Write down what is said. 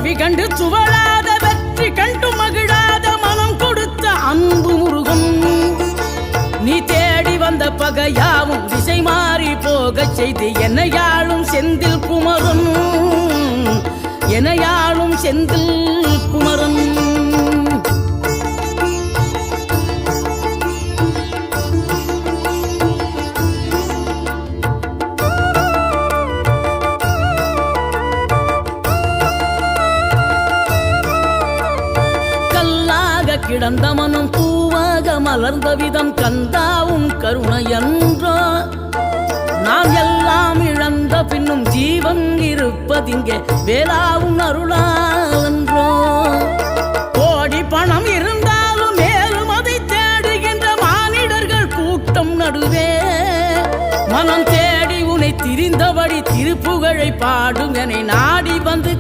தோல்வி கண்டு துவளாத வெற்றி கண்டு மகிழாத மனம் கொடுத்த அன்பு முருகன் நீ தேடி வந்த பகையாவும் திசை மாறி போகச் செய்து என்னையாளும் செந்தில் குமரன் என்னையாளும் செந்தில் குமரன் கிடந்த மனம் பூவாக மலர்ந்த விதம் கந்தாவும் கருணை என்றோ நாம் எல்லாம் இழந்த பின்னும் ஜீவன் இருப்பதிங்கே வேளாவும் அருளாவென்றோ கோடி பணம் இருந்தாலும் மேலும் அதை தேடுகின்ற மானிடர்கள் கூட்டம் நடுவே மனம் தேடி உனை திரிந்தபடி திருப்புகழை பாடும் என நாடி வந்து